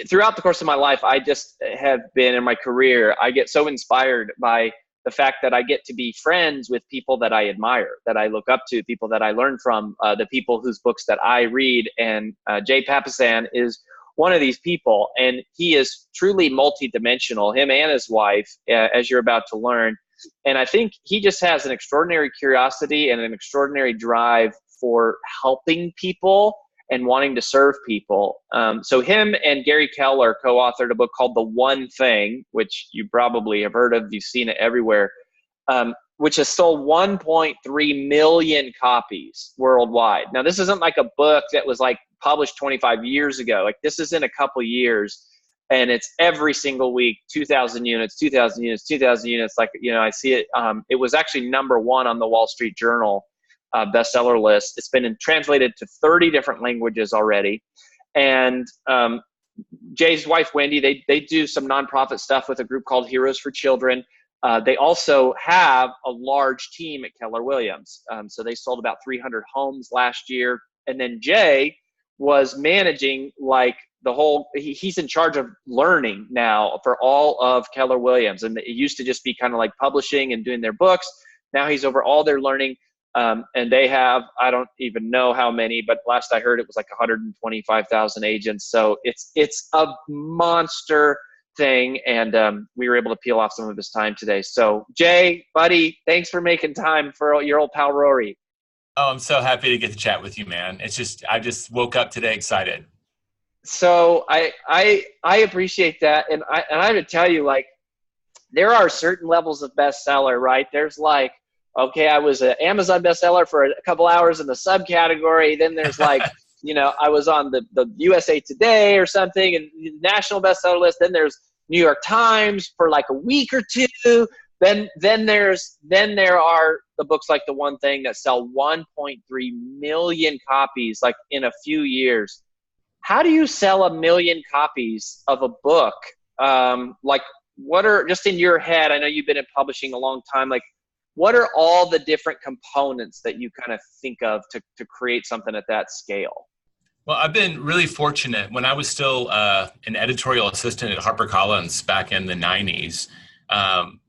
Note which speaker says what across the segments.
Speaker 1: throughout the course of my life, I just have been in my career. I get so inspired by the fact that I get to be friends with people that I admire, that I look up to, people that I learn from, the people whose books that I read. And Jay Papasan is one of these people, and he is truly multidimensional, him and his wife, as you're about to learn. And I think he just has an extraordinary curiosity and an extraordinary drive for helping people and wanting to serve people. So him and Gary Keller co-authored a book called The One Thing, which you probably have heard of. You've seen it everywhere, which has sold 1.3 million copies worldwide. Now, this isn't like a book that was like published 25 years ago. Like, this is in a couple years, and it's every single week, 2,000 units, 2,000 units, 2,000 units. Like, I see it. It was actually #1 on the Wall Street Journal bestseller list. It's been translated to 30 different languages already. And Jay's wife, Wendy, they do some nonprofit stuff with a group called Heroes for Children. They also have a large team at Keller Williams. So they sold about 300 homes last year. And then Jay was managing like the whole, he's in charge of learning now for all of Keller Williams. And it used to just be kind of like publishing and doing their books. Now he's over all their learning. And they have, I don't even know how many, but last I heard it was like 125,000 agents. So it's a monster thing. And we were able to peel off some of his time today. So Jay, buddy, thanks for making time for your old pal Rory.
Speaker 2: Oh, I'm so happy to get to chat with you, man. It's just, I just woke up today excited.
Speaker 1: So I appreciate that. And I have to tell you, like, there are certain levels of bestseller, right? There's like, okay, I was an Amazon bestseller for a couple hours in the subcategory. Then there's like, I was on the USA Today or something and national bestseller list. Then there's New York Times for like a week or two. Then there are the books like The One Thing that sell 1.3 million copies like in a few years. How do you sell 1 million copies of a book? Like, what are, just in your head, I know you've been in publishing a long time, like, what are all the different components that you kind of think of to create something at that scale?
Speaker 2: Well, I've been really fortunate. When I was still an editorial assistant at HarperCollins back in the 90s,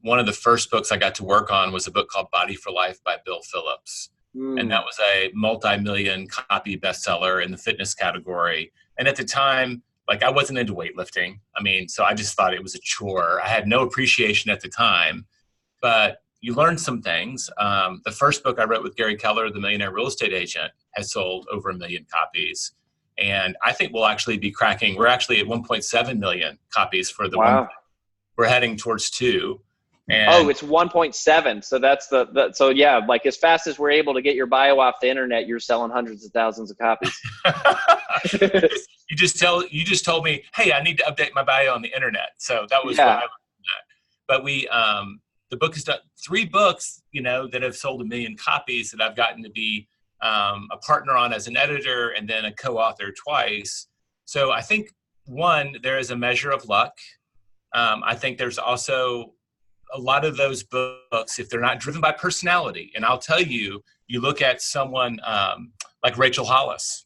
Speaker 2: one of the first books I got to work on was a book called Body for Life by Bill Phillips. And that was a multi-million copy bestseller in the fitness category. And at the time, like, I wasn't into weightlifting. I mean, so I just thought it was a chore. I had no appreciation at the time, but you learn some things. The first book I wrote with Gary Keller, The Millionaire Real Estate Agent, has sold over 1 million copies. And I think we'll actually be cracking, we're actually at 1.7 million copies for the one. We're heading towards 2. And
Speaker 1: it's 1.7. So that's so yeah, like as fast as we're able to get your bio off the internet, you're selling hundreds of thousands of copies.
Speaker 2: you just told me, hey, I need to update my bio on the internet. So that was what I was doing that. But the book has done 3 books, that have sold 1 million copies that I've gotten to be a partner on as an editor and then a co-author twice. So I think, one, there is a measure of luck. I think there's also a lot of those books, if they're not driven by personality, and I'll tell you, you look at someone like Rachel Hollis,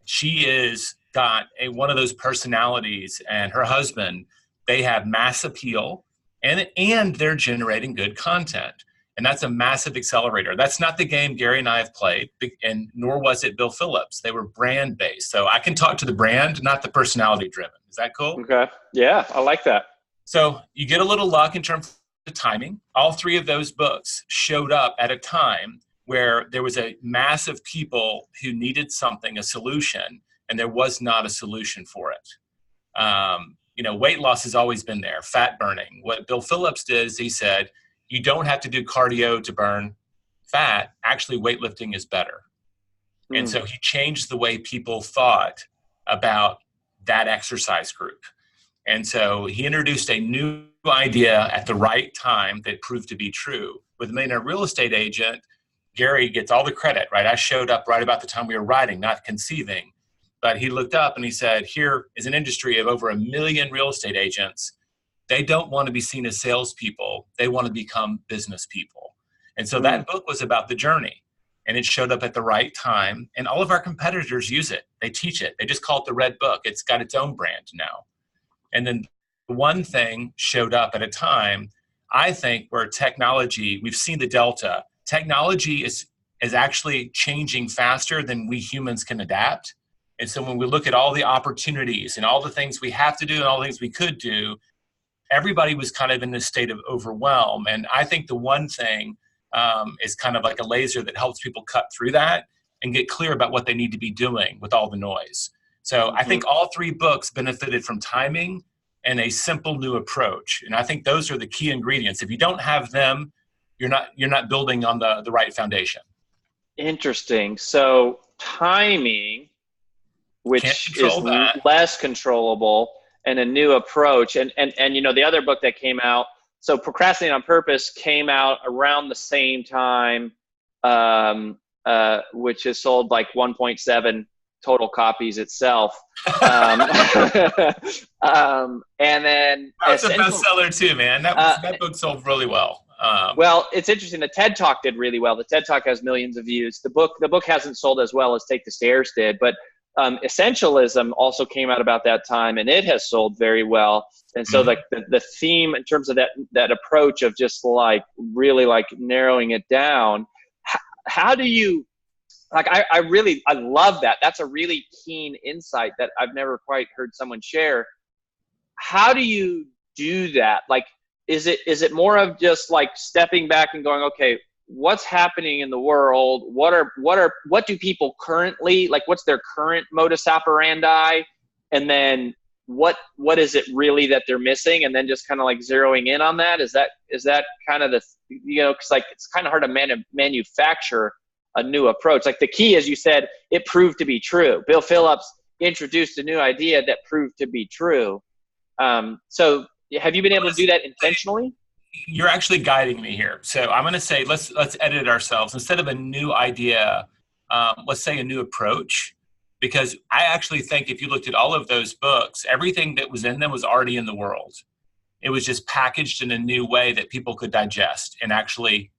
Speaker 2: she is got one of those personalities, and her husband, they have mass appeal, and they're generating good content. And that's a massive accelerator. That's not the game Gary and I have played, and nor was it Bill Phillips. They were brand-based. So I can talk to the brand, not the personality-driven. Is that cool?
Speaker 1: Okay. Yeah, I like that.
Speaker 2: So you get a little luck in terms of the timing. All 3 of those books showed up at a time where there was a mass of people who needed something, a solution, and there was not a solution for it. Weight loss has always been there, fat burning. What Bill Phillips did is he said, you don't have to do cardio to burn fat. Actually, weightlifting is better. And so he changed the way people thought about that exercise group. And so he introduced a new idea at the right time that proved to be true. With The Millionaire Real Estate Agent, Gary gets all the credit, right? I showed up right about the time we were writing, not conceiving. But he looked up and he said, here is an industry of over 1 million real estate agents. They don't want to be seen as salespeople. They want to become business people. And so that book was about the journey. and it showed up at the right time. And all of our competitors use it. They teach it. They just call it the red book. It's got its own brand now. And then one thing showed up at a time, I think, where technology, we've seen the delta. Technology is actually changing faster than we humans can adapt. And so when we look at all the opportunities and all the things we have to do and all the things we could do, everybody was kind of in this state of overwhelm. And I think the one thing is kind of like a laser that helps people cut through that and get clear about what they need to be doing with all the noise. So I think all three books benefited from timing and a simple new approach. And I think those are the key ingredients. If you don't have them, you're not building on the right foundation.
Speaker 1: Interesting. So timing, which is less controllable, and a new approach. And you know, the other book that came out, so Procrastinate on Purpose, came out around the same time, which has sold like 1.7 total copies itself. And then
Speaker 2: that's a bestseller too, man. That book sold really well.
Speaker 1: Well, it's interesting. The TED Talk did really well. The TED Talk has millions of views. The book hasn't sold as well as Take the Stairs did, but Essentialism also came out about that time, and it has sold very well. And so like the theme in terms of that approach of just like really like narrowing it down, how do you, like, I love that. That's a really keen insight that I've never quite heard someone share. How do you do that? Like, is it more of just like stepping back and going, okay, what's happening in the world? What do people currently, like, what's their current modus operandi? And then what is it really that they're missing? And then just kind of like zeroing in on that. Is that kind of the, you know, cause like, it's kind of hard to manufacture a new approach. Like the key, as you said, it proved to be true. Bill Phillips introduced a new idea that proved to be true. So have you been able to do that intentionally?
Speaker 2: You're actually guiding me here. So I'm going to say, let's edit ourselves. Instead of a new idea, let's say a new approach, because I actually think if you looked at all of those books, everything that was in them was already in the world. It was just packaged in a new way that people could digest and actually,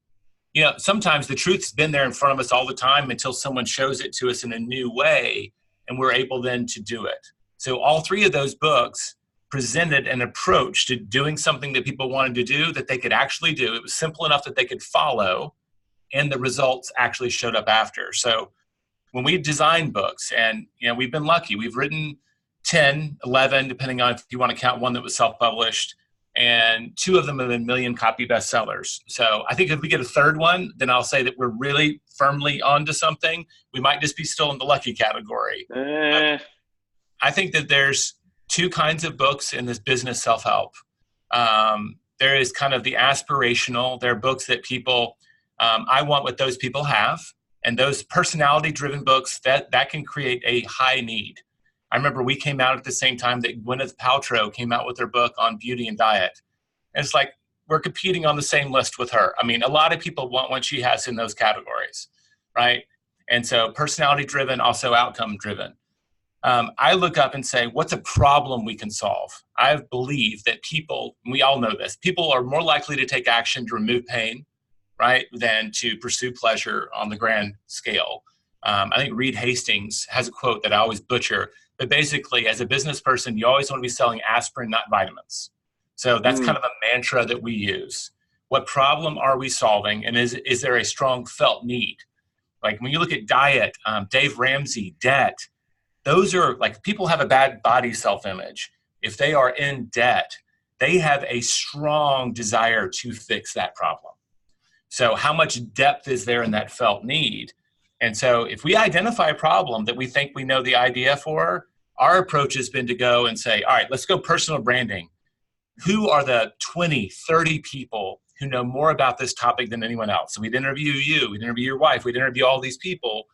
Speaker 2: you know, sometimes the truth's been there in front of us all the time until someone shows it to us in a new way, and we're able then to do it. So all three of those books presented an approach to doing something that people wanted to do that they could actually do. It was simple enough that they could follow, and the results actually showed up after. So when we design books, and you know, we've been lucky, we've written 10, 11, depending on if you want to count one that was self-published, and 2 of them have been million-copy bestsellers. So I think if we get a third one, then I'll say that we're really firmly onto something. We might just be still in the lucky category. I think that there's 2 kinds of books in this business self-help. There is kind of the aspirational. There are books that people, I want what those people have. And those personality-driven books, that can create a high need. I remember we came out at the same time that Gwyneth Paltrow came out with her book on beauty and diet. And it's like, we're competing on the same list with her. I mean, a lot of people want what she has in those categories, right? And so personality-driven, also outcome-driven. I look up and say, what's a problem we can solve? I believe that people, and we all know this, people are more likely to take action to remove pain, right, than to pursue pleasure on the grand scale. I think Reed Hastings has a quote that I always butcher, but basically, as a business person, you always want to be selling aspirin, not vitamins. So that's kind of a mantra that we use. What problem are we solving, and is there a strong felt need? Like when you look at diet, Dave Ramsey, debt, those are like, people have a bad body self-image. If they are in debt, they have a strong desire to fix that problem. So how much depth is there in that felt need? And so if we identify a problem that we think we know the idea for, our approach has been to go and say, all right, let's go personal branding. Who are the 20, 30 people who know more about this topic than anyone else? So we'd interview you, we'd interview your wife, we'd interview all these people.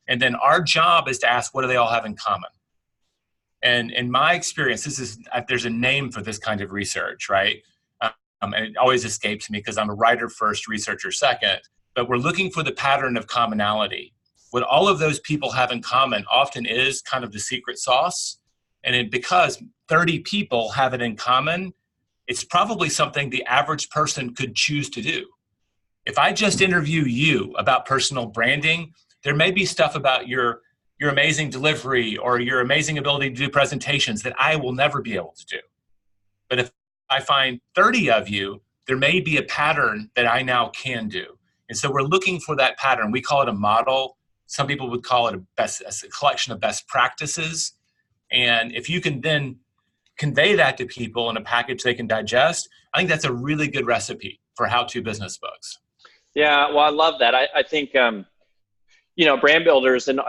Speaker 2: And then our job is to ask, what do they all have in common? And in my experience, there's a name for this kind of research, right? And it always escapes me because I'm a writer first, researcher second. But we're looking for the pattern of commonality. What all of those people have in common often is kind of the secret sauce. And because 30 people have it in common, it's probably something the average person could choose to do. If I just interview you about personal branding, there may be stuff about your amazing delivery or your amazing ability to do presentations that I will never be able to do. But if I find 30 of you, there may be a pattern that I now can do. And so we're looking for that pattern. We call it a model. Some people would call it a collection of best practices. And if you can then convey that to people in a package they can digest, I think that's a really good recipe for how-to business books.
Speaker 1: Yeah, well, I love that. I think, brand builders and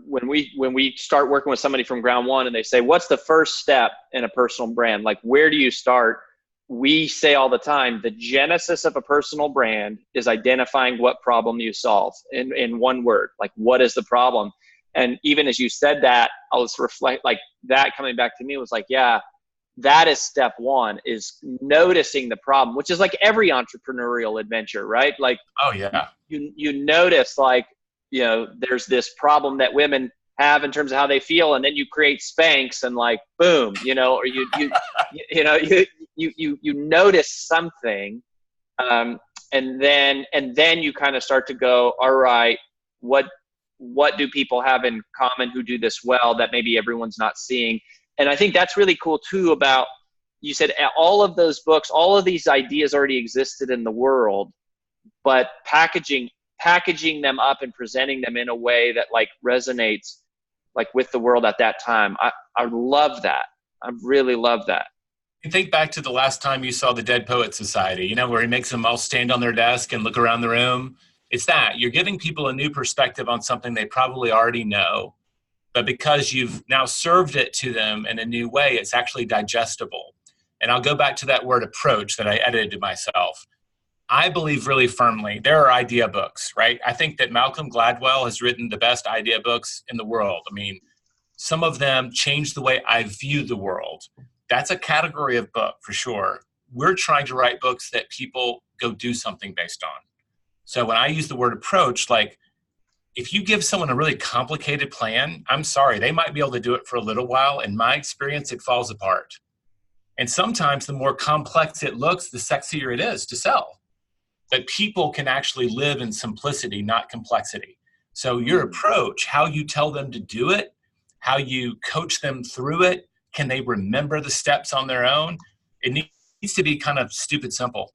Speaker 1: when we start working with somebody from ground one and they say, what's the first step in a personal brand? Like, where do you start? We say all the time, the genesis of a personal brand is identifying what problem you solve in one word. Like, what is the problem? And even as you said that, I was reflect like that coming back to me was like, yeah, that is step one, is noticing the problem, which is like every entrepreneurial adventure, right? Like,
Speaker 2: oh yeah,
Speaker 1: you notice, like, there's this problem that women have in terms of how they feel, and then you create Spanx and like, boom, or you notice something, and then you kind of start to go, all right, what do people have in common who do this well that maybe everyone's not seeing? And I think that's really cool too about, you said all of those books, all of these ideas already existed in the world, but packaging them up and presenting them in a way that like resonates like with the world at that time. I love that. I really love that.
Speaker 2: You think back to the last time you saw the Dead Poets Society, where he makes them all stand on their desk and look around the room. It's that. You're giving people a new perspective on something they probably already know, but because you've now served it to them in a new way, it's actually digestible. And I'll go back to that word approach that I edited myself. I believe really firmly there are idea books, right? I think that Malcolm Gladwell has written the best idea books in the world. I mean, some of them change the way I view the world. That's a category of book for sure. We're trying to write books that people go do something based on. So when I use the word approach, like, if you give someone a really complicated plan, I'm sorry, they might be able to do it for a little while. In my experience, it falls apart. And sometimes the more complex it looks, the sexier it is to sell. But people can actually live in simplicity, not complexity. So your approach, how you tell them to do it, how you coach them through it, can they remember the steps on their own? It needs to be kind of stupid simple.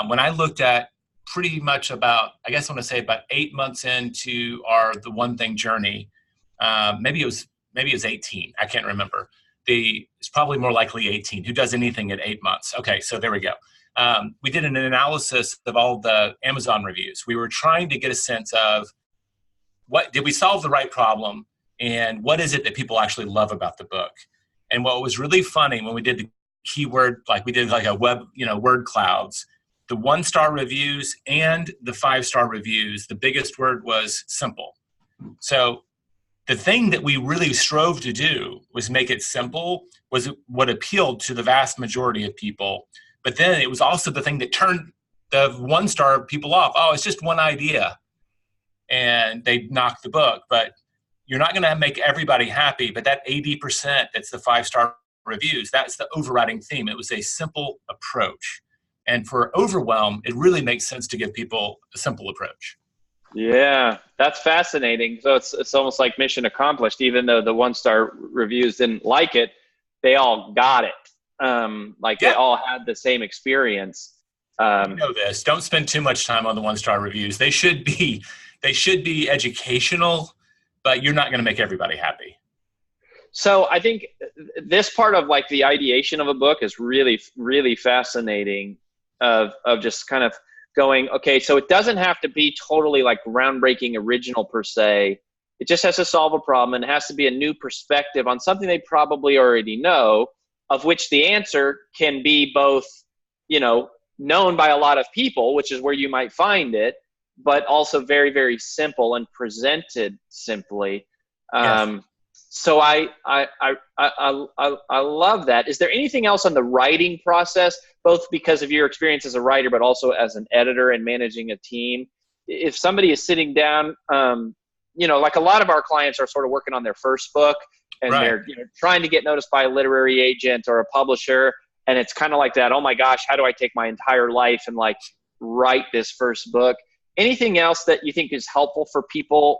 Speaker 2: When I looked at pretty much about, I guess I want to say about 8 months into the One Thing journey, maybe it was 18. I can't remember. It's probably more likely 18. Who does anything at 8 months? Okay, so there we go. We did an analysis of all the Amazon reviews. We were trying to get a sense of what did we solve the right problem, and what is it that people actually love about the book. And what was really funny when we did the keyword, like we did like a web, word clouds, the 1-star reviews and the 5-star reviews, the biggest word was simple. So the thing that we really strove to do was make it simple, was what appealed to the vast majority of people. But then it was also the thing that turned the 1-star people off. Oh, it's just one idea. And they knocked the book. But you're not going to make everybody happy. But that 80% that's the 5-star reviews, that's the overriding theme. It was a simple approach. And for overwhelm, it really makes sense to give people a simple approach.
Speaker 1: Yeah, that's fascinating. So it's almost like mission accomplished. Even though the 1-star reviews didn't like it, they all got it. They all had the same experience.
Speaker 2: You know this. Don't spend too much time on the 1-star reviews. They should be educational, but you're not going to make everybody happy.
Speaker 1: So I think this part of like the ideation of a book is really, really fascinating, of just kind of going, okay, so it doesn't have to be totally like groundbreaking original per se. It just has to solve a problem, and it has to be a new perspective on something they probably already know, of which the answer can be both, known by a lot of people, which is where you might find it, but also very, very simple and presented simply.
Speaker 2: Yes.
Speaker 1: So I love that. Is there anything else on the writing process, both because of your experience as a writer, but also as an editor and managing a team? If somebody is sitting down, like a lot of our clients are sort of working on their first book, and
Speaker 2: right.
Speaker 1: They're trying to get noticed by a literary agent or a publisher, and it's kind of like that. Oh my gosh, how do I take my entire life and like write this first book. Anything else that you think is helpful for people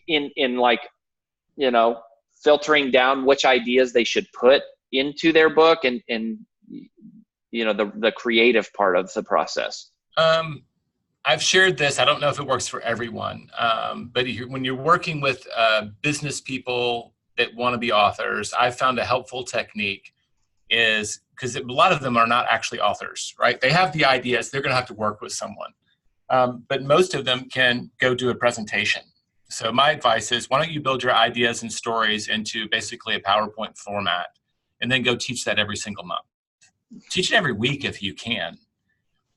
Speaker 1: in like, you know, filtering down which ideas they should put into their book and you know, the creative part of the process?
Speaker 2: I've shared this. I don't know if it works for everyone, but when you're working with business people that want to be authors, I've found a helpful technique is because a lot of them are not actually authors, right? They have the ideas. They're going to have to work with someone. But most of them can go do a presentation. So my advice is, why don't you build your ideas and stories into basically a PowerPoint format and then go teach that every single month. Teach it every week if you can.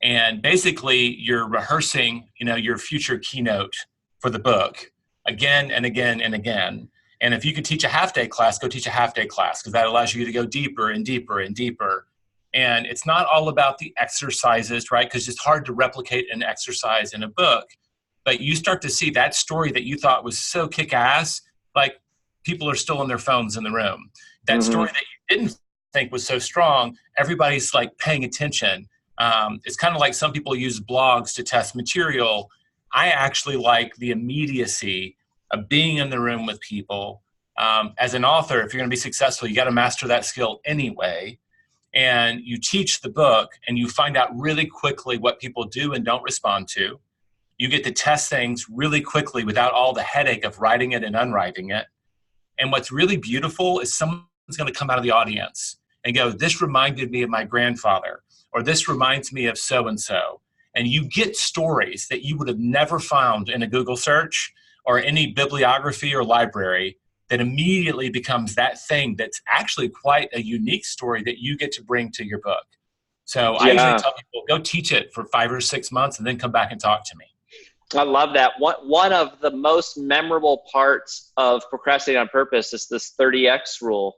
Speaker 2: And basically you're rehearsing, you know, your future keynote for the book again and again and again. And if you could teach a half-day class, go teach a half-day class, because that allows you to go deeper and deeper and deeper. And it's not all about the exercises, right? Because it's hard to replicate an exercise in a book. But you start to see that story that you thought was so kick-ass, like people are still on their phones in the room. That story that you didn't think was so strong, everybody's like paying attention. It's kind of like some people use blogs to test material. I actually like the immediacy of being in the room with people. As an author, if you're going to be successful, you got to master that skill anyway. And you teach the book and you find out really quickly what people do and don't respond to. You get to test things really quickly without all the headache of writing it and unwriting it. And what's really beautiful is someone's going to come out of the audience and go, this reminded me of my grandfather, or this reminds me of so-and-so. And you get stories that you would have never found in a Google search or any bibliography or library that immediately becomes that thing that's actually quite a unique story that you get to bring to your book. So I usually tell people, go teach it for 5 or 6 months and then come back and talk to me.
Speaker 1: I love that. One of the most memorable parts of Procrastinating on Purpose is this 30X rule.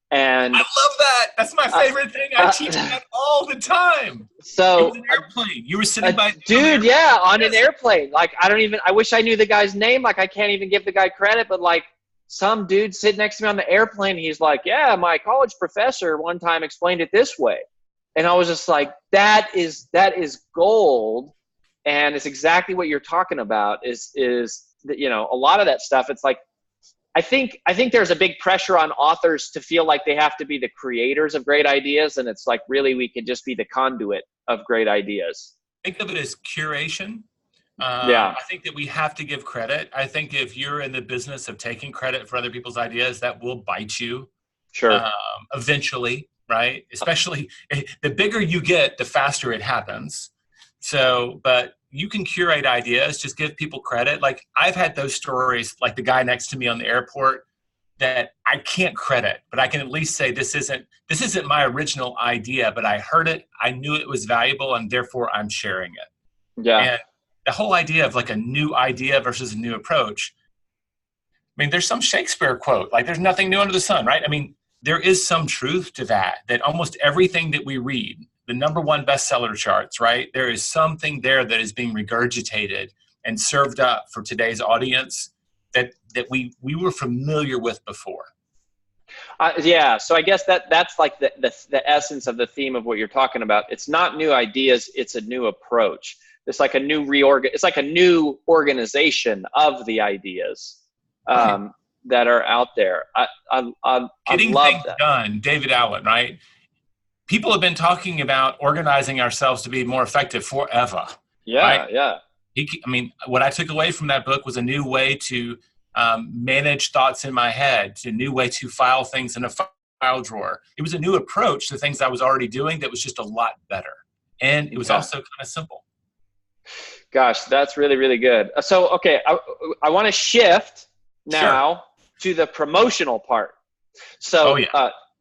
Speaker 1: And
Speaker 2: I love that. That's my favorite thing. I teach that all the time.
Speaker 1: So
Speaker 2: it was an airplane. You were sitting by
Speaker 1: dude, yeah, on an airplane. Like I wish I knew the guy's name. Like I can't even give the guy credit, but like some dude sitting next to me on the airplane, he's like, yeah, my college professor one time explained it this way. And I was just like, that is gold. And it's exactly what you're talking about is that, you know, a lot of that stuff. It's like, I think there's a big pressure on authors to feel like they have to be the creators of great ideas. And it's like, really, we could just be the conduit of great ideas.
Speaker 2: Think of it as curation.
Speaker 1: I
Speaker 2: think that we have to give credit. I think if you're in the business of taking credit for other people's ideas, that will bite you.
Speaker 1: Sure.
Speaker 2: Eventually, right? Especially the bigger you get, the faster it happens. So, but you can curate ideas, just give people credit. Like I've had those stories, like the guy next to me on the airport, that I can't credit, but I can at least say this isn't my original idea, but I heard it, I knew it was valuable, and therefore I'm sharing it.
Speaker 1: Yeah.
Speaker 2: And the whole idea of like a new idea versus a new approach. I mean, there's some Shakespeare quote, like there's nothing new under the sun, right? I mean, there is some truth to that almost everything that we read, the #1 bestseller charts, right? There is something there that is being regurgitated and served up for today's audience that we were familiar with before.
Speaker 1: So I guess that's like the essence of the theme of what you're talking about. It's not new ideas, it's a new approach. It's like a new it's like a new organization of the ideas that are out there. I
Speaker 2: Getting
Speaker 1: love
Speaker 2: things
Speaker 1: that.
Speaker 2: done, David Allen, right? People have been talking about organizing ourselves to be more effective forever.
Speaker 1: Yeah,
Speaker 2: right?
Speaker 1: yeah.
Speaker 2: I mean, what I took away from that book was a new way to manage thoughts in my head, a new way to file things in a file drawer. It was a new approach to things I was already doing that was just a lot better. And it was also kind of simple.
Speaker 1: Gosh, that's really, really good. So, okay, I want to shift now to the promotional part. So,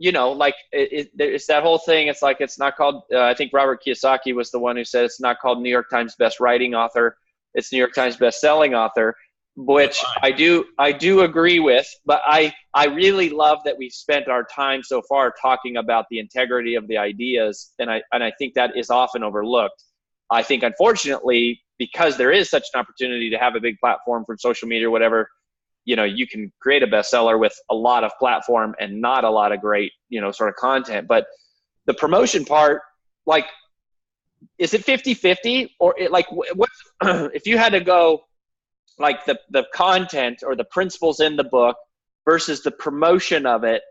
Speaker 1: you know, like it's that whole thing. It's like, it's not called, I think Robert Kiyosaki was the one who said it's not called New York Times Best Writing Author. It's New York Times Best Selling Author, which I do agree with. But I really love that we've spent our time so far talking about the integrity of the ideas. And I think that is often overlooked. I think, unfortunately, because there is such an opportunity to have a big platform from social media or whatever, you know, you can create a bestseller with a lot of platform and not a lot of great, you know, sort of content. But the promotion part, like, is it 50-50 or like what's if you had to go like the content or the principles in the book versus the promotion of it,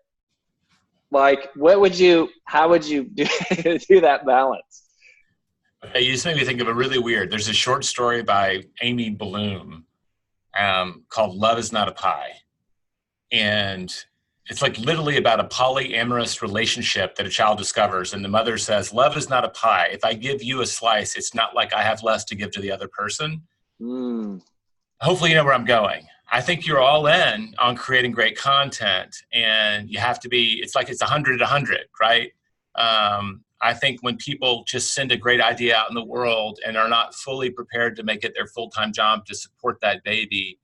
Speaker 1: like how would you do that balance?
Speaker 2: You just made me think of a really weird, there's a short story by Amy Bloom called Love is Not a Pie. And it's like literally about a polyamorous relationship that a child discovers. And the mother says, love is not a pie. If I give you a slice, it's not like I have less to give to the other person. Hopefully you know where I'm going. I think you're all in on creating great content, and you have to be, it's like it's 100-100, right? I think when people just send a great idea out in the world and are not fully prepared to make it their full-time job to support that baby,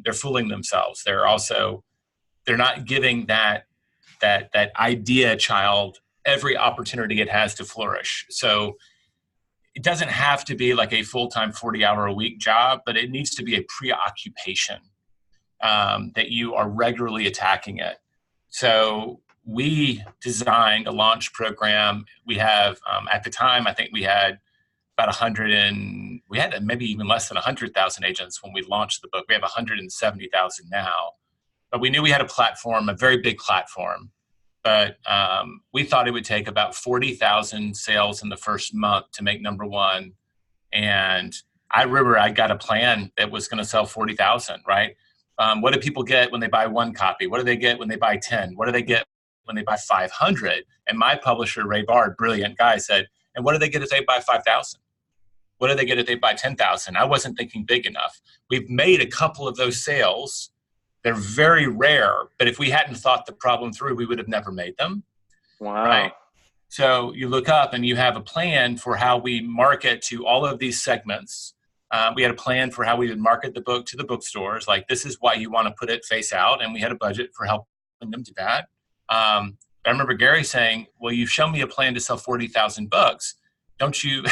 Speaker 2: they're fooling themselves. They're not giving that idea child every opportunity it has to flourish. So it doesn't have to be like a full-time 40-hour-a-week job, but it needs to be a preoccupation that you are regularly attacking it. So we designed a launch program. We have, at the time, I think we had about 100 and we had maybe even less than 100,000 agents when we launched the book. We have 170,000 now. But we knew we had a platform, a very big platform. But we thought it would take about 40,000 sales in the first month to make number one. And I remember I got a plan that was going to sell 40,000, right? What do people get when they buy one copy? What do they get when they buy 10? What do they get when they buy 500? And my publisher, Ray Bard, brilliant guy, said, and what do they get if they buy 5,000? What do they get if they buy 10,000? I wasn't thinking big enough. We've made a couple of those sales. They're very rare, but if we hadn't thought the problem through, we would have never made them.
Speaker 1: Wow.
Speaker 2: Right? So you look up and you have a plan for how we market to all of these segments. We had a plan for how we would market the book to the bookstores. Like, this is why you want to put it face out. And we had a budget for helping them do that. I remember Gary saying, well, you've shown me a plan to sell 40,000 books. Don't you?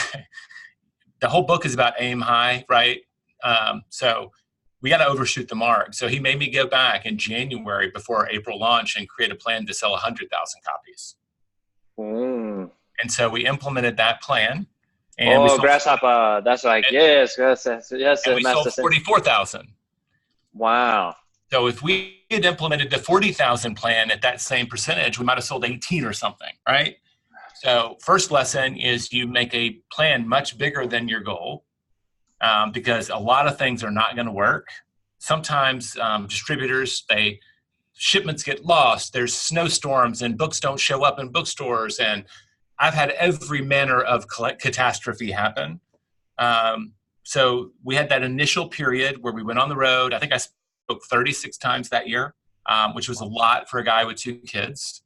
Speaker 2: The whole book is about aim high, right? So we got to overshoot the mark. So he made me go back in January before our April launch and create a plan to sell 100,000 copies. And so we implemented that plan. And we sold,
Speaker 1: grasshopper! That's like yes.
Speaker 2: And we sold 44,000.
Speaker 1: Wow!
Speaker 2: So if we had implemented the 40,000 plan at that same percentage, we might have sold 18 or something, right? So first lesson is you make a plan much bigger than your goal. Because a lot of things are not going to work. Sometimes distributors, shipments get lost. There's snowstorms and books don't show up in bookstores. And I've had every manner of catastrophe happen. So we had that initial period where we went on the road. I think I spoke 36 times that year, which was a lot for a guy with 2 kids.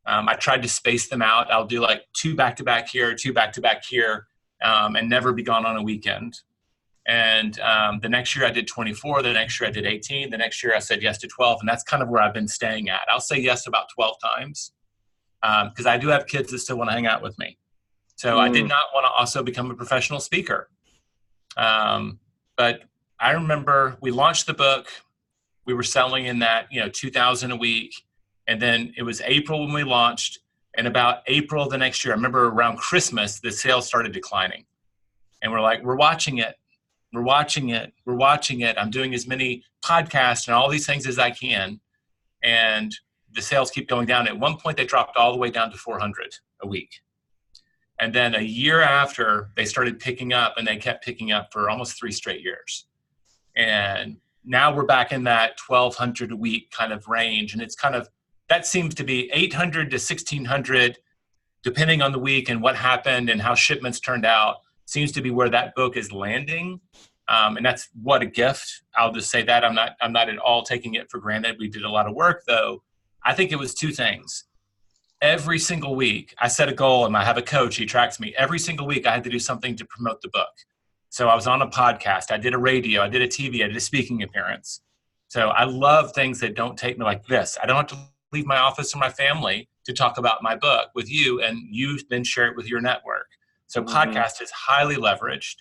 Speaker 2: I tried to space them out. I'll do like 2 back-to-back here, 2 back-to-back here, and never be gone on a weekend. And the next year I did 24. The next year I did 18. The next year I said yes to 12. And that's kind of where I've been staying at. I'll say yes about 12 times because I do have kids that still want to hang out with me. So I did not want to also become a professional speaker. But I remember we launched the book. We were selling in that, 2,000 a week. And then it was April when we launched. And about April the next year, I remember around Christmas, the sales started declining. And we're like, we're watching it. We're watching it. We're watching it. I'm doing as many podcasts and all these things as I can. And the sales keep going down. At one point, they dropped all the way down to 400 a week. And then a year after, they started picking up, and they kept picking up for almost 3 straight years. And now we're back in that 1,200 a week kind of range. And it's kind of, that seems to be 800 to 1,600, depending on the week and what happened and how shipments turned out. Seems to be where that book is landing. And that's what a gift. I'll just say that. I'm not at all taking it for granted. We did a lot of work, though. I think it was 2 things. Every single week, I set a goal, and I have a coach. He tracks me. Every single week, I had to do something to promote the book. So I was on a podcast. I did a radio. I did a TV. I did a speaking appearance. So I love things that don't take me like this. I don't have to leave my office or my family to talk about my book with you, and you then share it with your network. So podcast is highly leveraged.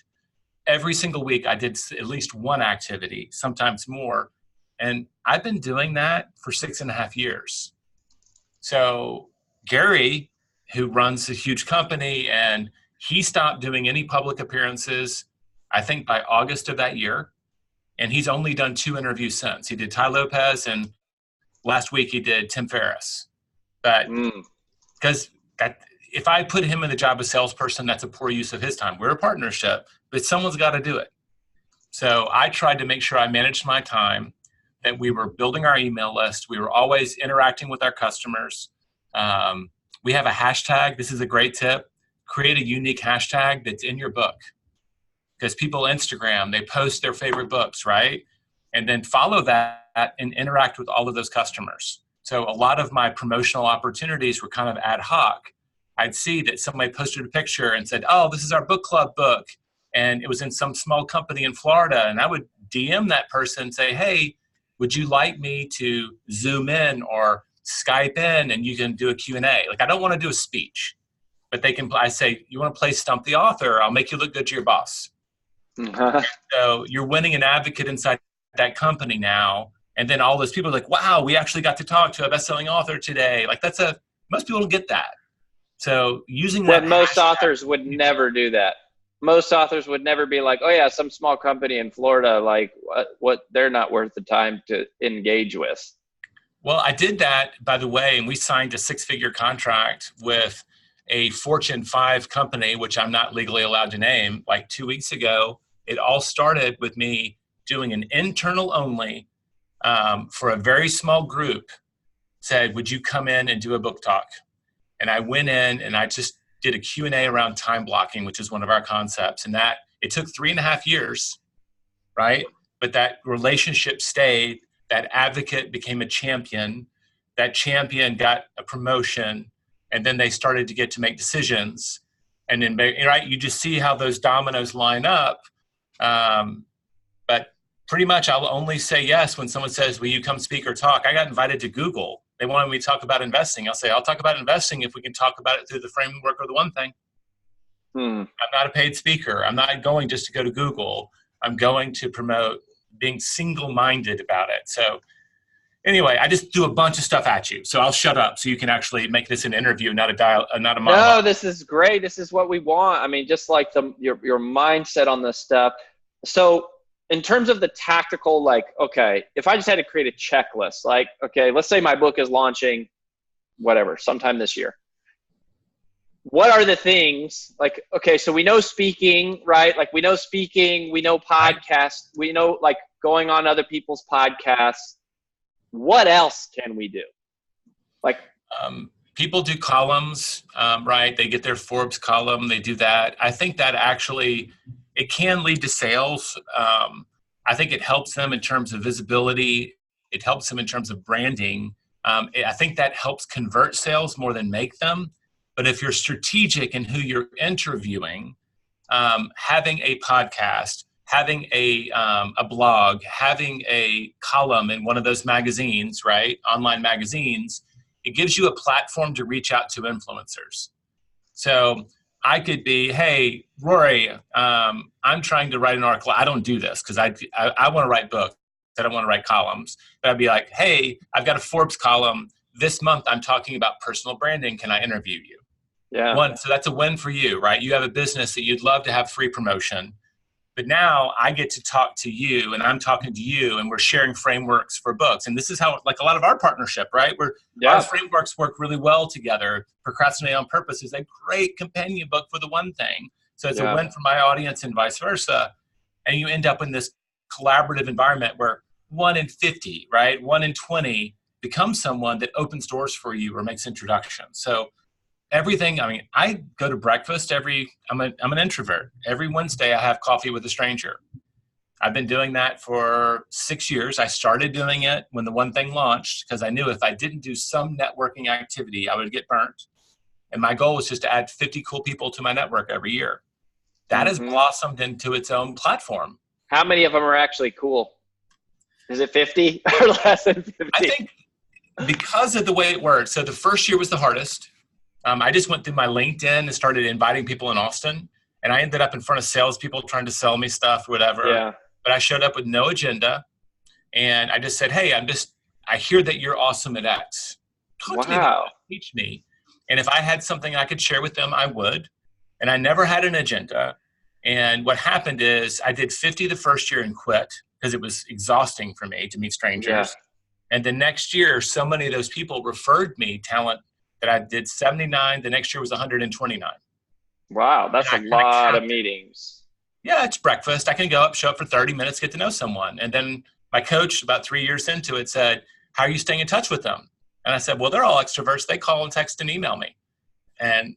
Speaker 2: Every single week, I did at least one activity, sometimes more. And I've been doing that for 6.5 years. So Gary, who runs a huge company, and He stopped doing any public appearances, I think, by August of that year. And he's only done 2 interviews since. He did Ty Lopez, and last week he did Tim Ferriss. But because if I put him in the job of salesperson, that's a poor use of his time. We're a partnership, but someone's got to do it. So I tried to make sure I managed my time, that we were building our email list. We were always interacting with our customers. We have a hashtag. This is a great tip. Create a unique hashtag that's in your book. Because people Instagram, they post their favorite books, right? And then follow that and interact with all of those customers. So a lot of my promotional opportunities were kind of ad hoc. I'd see that somebody posted a picture and said, oh, this is our book club book. And it was in some small company in Florida. And I would DM that person and say, hey, would you like me to Zoom in or Skype in and you can do a Q&A? Like, I don't want to do a speech, but I say, you want to play Stump the Author? I'll make you look good to your boss. So you're winning an advocate inside that company now. And then all those people are like, wow, we actually got to talk to a best-selling author today. Like most people don't get that. So using that.
Speaker 1: Most authors would never do that. Most authors would never be like, oh yeah, some small company in Florida, like what they're not worth the time to engage with.
Speaker 2: Well, I did that, by the way, and we signed a 6-figure contract with a Fortune 5 company, which I'm not legally allowed to name, like 2 weeks ago. It all started with me doing an internal only for a very small group, said, would you come in and do a book talk? And I went in and I just did a Q&A around time blocking, which is one of our concepts. And that it took 3.5 years, right? But that relationship stayed. That advocate became a champion. That champion got a promotion. And then they started to get to make decisions. And then, right, you just see how those dominoes line up. But pretty much I'll only say yes when someone says, will you come speak or talk? I got invited to Google. They wanted me to talk about investing. I'll say, I'll talk about investing if we can talk about it through the framework of the one thing. I'm not a paid speaker. I'm not going just to go to Google. I'm going to promote being single-minded about it. So anyway, I just do a bunch of stuff at you. So I'll shut up so you can actually make this an interview, not a monologue.
Speaker 1: No, this is great. This is what we want. I mean, just like your mindset on this stuff. So in terms of the tactical, like, okay, if I just had to create a checklist, like, okay, let's say my book is launching whatever, sometime this year. What are the things like, okay, so we know speaking, right? Like we know speaking, we know podcasts, we know like going on other people's podcasts. What else can we do? Like,
Speaker 2: people do columns, right? They get their Forbes column. They do that. I think that actually, it can lead to sales. I think it helps them in terms of visibility. It helps them in terms of branding. I think that helps convert sales more than make them. But if you're strategic in who you're interviewing, having a podcast, having a blog, having a column in one of those magazines, right, online magazines, it gives you a platform to reach out to influencers. So I could be, hey, Rory, I'm trying to write an article. I don't do this because I want to write books. I don't want to write columns. But I'd be like, hey, I've got a Forbes column. This month I'm talking about personal branding. Can I interview you?
Speaker 1: Yeah.
Speaker 2: So that's a win for you, right? You have a business that you'd love to have free promotion. But now I get to talk to you and I'm talking to you and we're sharing frameworks for books. And this is how, like a lot of our partnership, right? Our frameworks work really well together. Procrastinate on Purpose is a great companion book for the one thing. So it's a win for my audience and vice versa. And you end up in this collaborative environment where 1 in 50, right? 1 in 20 becomes someone that opens doors for you or makes introductions. So everything, I mean, I go to breakfast I'm an introvert. Every Wednesday I have coffee with a stranger. I've been doing that for 6 years. I started doing it when the one thing launched because I knew if I didn't do some networking activity, I would get burnt. And my goal was just to add 50 cool people to my network every year. That has blossomed into its own platform.
Speaker 1: How many of them are actually cool? Is it 50 or less than 50?
Speaker 2: I think because of the way it works. So the first year was the hardest. I just went through my LinkedIn and started inviting people in Austin. And I ended up in front of salespeople trying to sell me stuff, whatever.
Speaker 1: Yeah.
Speaker 2: But I showed up with no agenda. And I just said, hey, I hear that you're awesome at X. Talk to me about it. Teach me. And if I had something I could share with them, I would. And I never had an agenda. And what happened is I did 50 the first year and quit because it was exhausting for me to meet strangers.
Speaker 1: Yeah.
Speaker 2: And the next year, so many of those people referred me talent that I did 79. The next year was 129.
Speaker 1: Wow, that's a lot of meetings.
Speaker 2: Yeah, it's breakfast. I can go up, show up for 30 minutes, get to know someone. And then my coach, about 3 years into it, said, how are you staying in touch with them? And I said, well, they're all extroverts. They call and text and email me. And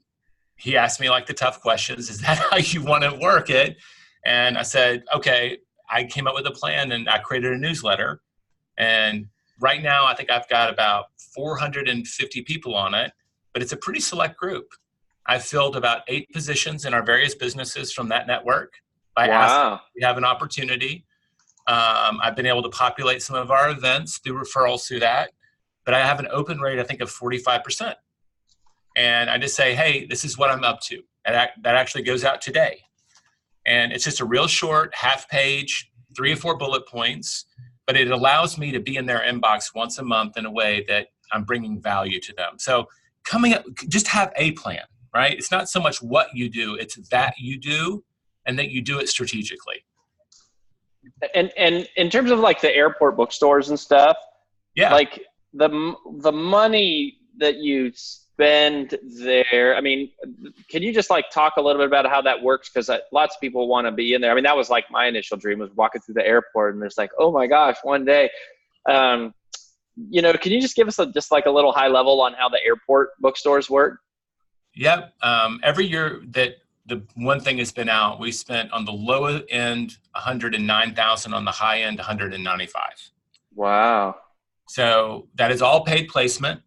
Speaker 2: he asked me like the tough questions. Is that how you want to work it? And I said, okay. I came up with a plan and I created a newsletter. And right now, I think I've got about 450 people on it, but it's a pretty select group. I've filled about 8 positions in our various businesses from that network by asking if we have an opportunity. I've been able to populate some of our events through referrals through that, but I have an open rate, I think, of 45%. And I just say, hey, this is what I'm up to. And that actually goes out today. And it's just a real short half page, 3 or 4 bullet points, but it allows me to be in their inbox once a month in a way that I'm bringing value to them. So coming up, just have a plan, right? It's not so much what you do, it's that you do and that you do it strategically.
Speaker 1: And in terms of like the airport bookstores and stuff,
Speaker 2: yeah,
Speaker 1: like the money that you spend there, I mean, can you just like talk a little bit about how that works? Because lots of people want to be in there. I mean, that was like my initial dream, was walking through the airport and it's like, oh my gosh, one day. Can you just give us just like a little high level on how the airport bookstores work?
Speaker 2: Yep. Every year that the one thing has been out, we spent on the low end 109,000, on the high end 195.
Speaker 1: Wow.
Speaker 2: So that is all paid placement.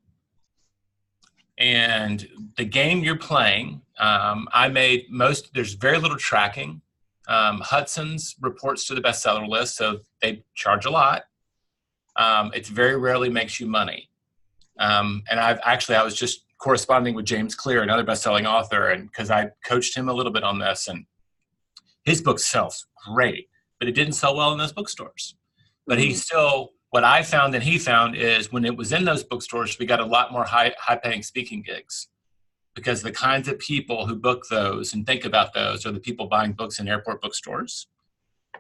Speaker 2: And the game you're playing, there's very little tracking. Hudson's reports to the bestseller list, so they charge a lot. It very rarely makes you money. And I was just corresponding with James Clear, another best-selling author, and because I coached him a little bit on this, and his book sells great, but it didn't sell well in those bookstores. But he still, what I found and he found is when it was in those bookstores, we got a lot more high-paying speaking gigs, because the kinds of people who book those and think about those are the people buying books in airport bookstores.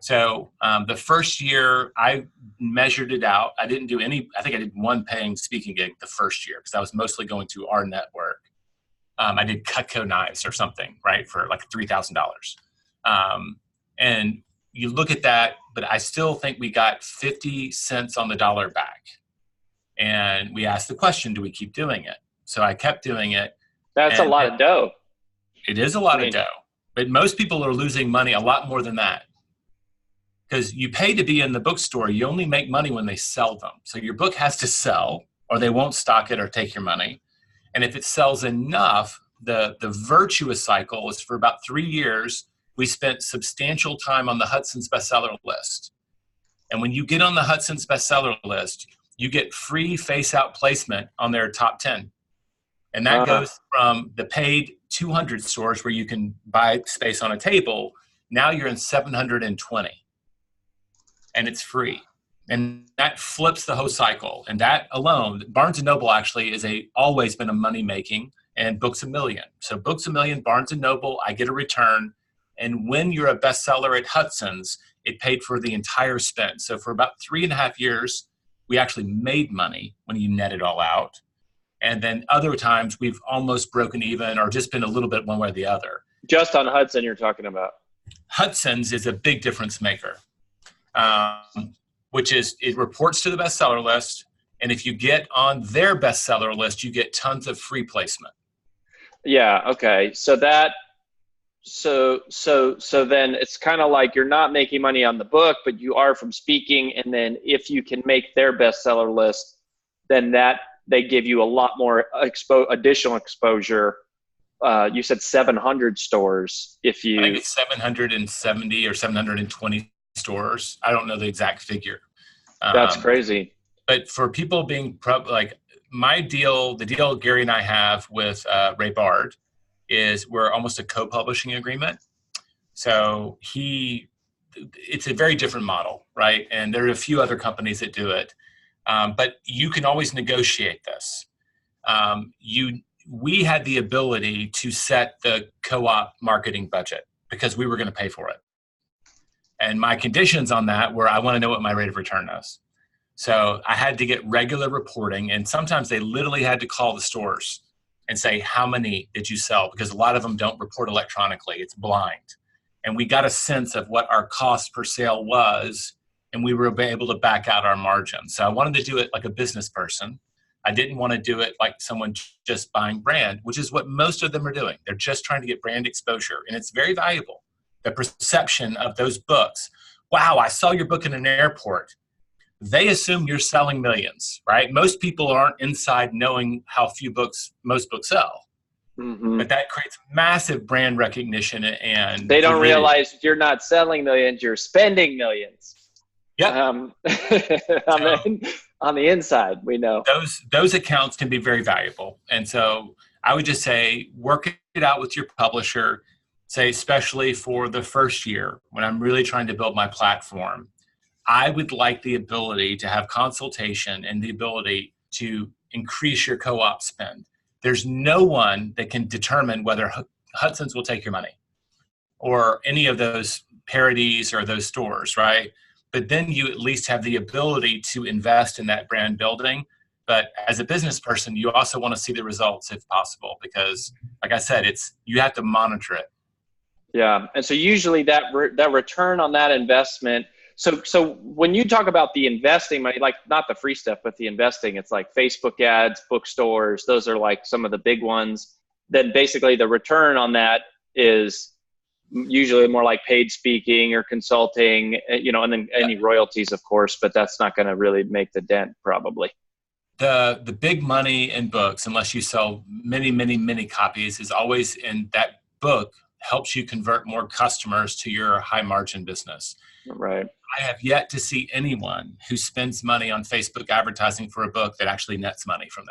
Speaker 2: So the first year I measured it out. I didn't do any, I think I did one paying speaking gig the first year because I was mostly going to our network. I did Cutco knives or something, right, for like $3,000. And you look at that, but I still think we got 50 cents on the dollar back. And we asked the question, do we keep doing it? So I kept doing it.
Speaker 1: That's a lot of dough.
Speaker 2: It is a lot of dough. But most people are losing money a lot more than that. Because you pay to be in the bookstore, you only make money when they sell them. So your book has to sell, or they won't stock it or take your money. And if it sells enough, the virtuous cycle is for about 3 years, we spent substantial time on the Hudson's bestseller list. And when you get on the Hudson's bestseller list, you get free face-out placement on their top 10. And that goes from the paid 200 stores where you can buy space on a table. Now you're in 720. And it's free. And that flips the whole cycle. And that alone, Barnes & Noble actually is always been a money-making, and Books A Million. So Books A Million, Barnes & Noble, I get a return. And when you're a bestseller at Hudson's, it paid for the entire spend. So for about 3.5 years, we actually made money when you net it all out. And then other times we've almost broken even or just been a little bit one way or the other.
Speaker 1: Just on Hudson you're talking about?
Speaker 2: Hudson's is a big difference maker. Which is, it reports to the bestseller list. And if you get on their bestseller list, you get tons of free placement.
Speaker 1: Yeah. Okay. So then it's kind of like you're not making money on the book, but you are from speaking. And then if you can make their bestseller list, then they give you a lot more additional exposure. You said 700 stores. I
Speaker 2: think it's 770 or 720 stores. I don't know the exact figure.
Speaker 1: That's crazy.
Speaker 2: But for people being my deal, the deal Gary and I have with Ray Bard is we're almost a co-publishing agreement. So it's a very different model, right? And there are a few other companies that do it. But you can always negotiate this. we had the ability to set the co-op marketing budget because we were going to pay for it. And my conditions on that were, I want to know what my rate of return is. So I had to get regular reporting, and sometimes they literally had to call the stores and say, how many did you sell? Because a lot of them don't report electronically. It's blind. And we got a sense of what our cost per sale was, and we were able to back out our margin. So I wanted to do it like a business person. I didn't want to do it like someone just buying brand, which is what most of them are doing. They're just trying to get brand exposure, and it's very valuable. The perception of those books. Wow, I saw your book in an airport. They assume you're selling millions, right? Most people aren't inside knowing how few books most books sell. Mm-hmm. But that creates massive brand recognition, and
Speaker 1: they don't realize you're not selling millions, you're spending millions.
Speaker 2: Yep.
Speaker 1: On the inside, we know.
Speaker 2: Those accounts can be very valuable. And so I would just say, work it out with your publisher, say, especially for the first year when I'm really trying to build my platform. I would like the ability to have consultation and the ability to increase your co-op spend. There's no one that can determine whether Hudson's will take your money or any of those parodies or those stores, right? But then you at least have the ability to invest in that brand building. But as a business person, you also want to see the results if possible, because like I said, you have to monitor it.
Speaker 1: Yeah. And so usually that return on that investment. So when you talk about the investing money, like not the free stuff, but the investing, it's like Facebook ads, bookstores, those are like some of the big ones. Then basically the return on that is usually more like paid speaking or consulting, and then any royalties, of course, but that's not going to really make the dent probably.
Speaker 2: The big money in books, unless you sell many, many, many copies, is always in that book helps you convert more customers to your high margin business.
Speaker 1: Right.
Speaker 2: I have yet to see anyone who spends money on Facebook advertising for a book that actually nets money from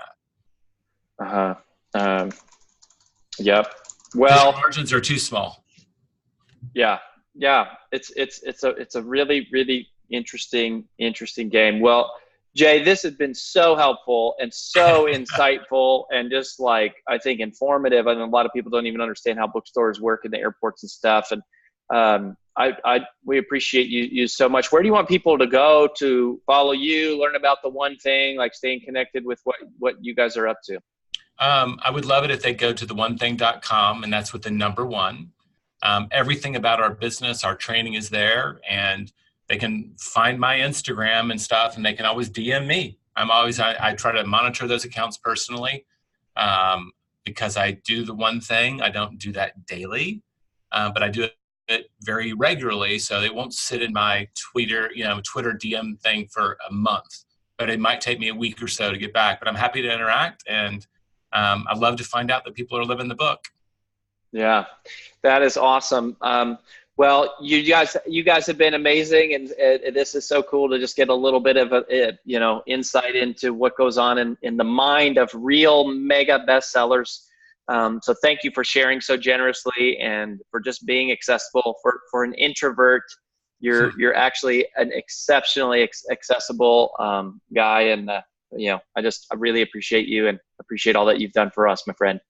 Speaker 2: that.
Speaker 1: Yep. Well,
Speaker 2: margins are too small.
Speaker 1: Yeah. It's a really, really interesting game. Well, Jay, this has been so helpful and so insightful and just like, I think informative. I mean, a lot of people don't even understand how bookstores work in the airports and stuff. And we appreciate you so much. Where do you want people to go to follow you, learn about the one thing, like staying connected with what you guys are up to?
Speaker 2: I would love it if they go to theonething.com, and that's with the number one. Everything about our business, our training is there, and they can find my Instagram and stuff, and they can always DM me. I try to monitor those accounts personally because I do the one thing. I don't do that daily, but I do it very regularly, so it won't sit in my Twitter DM thing for a month. But it might take me a week or so to get back. But I'm happy to interact, and I love to find out that people are living the book. Yeah,
Speaker 1: that is awesome. Well, you guys have been amazing, and this is so cool to just get a little bit of insight into what goes on in the mind of real mega bestsellers. So thank you for sharing so generously and for just being accessible. For an introvert, you're actually an exceptionally accessible guy, and I really appreciate you and appreciate all that you've done for us, my friend.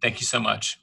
Speaker 2: Thank you so much.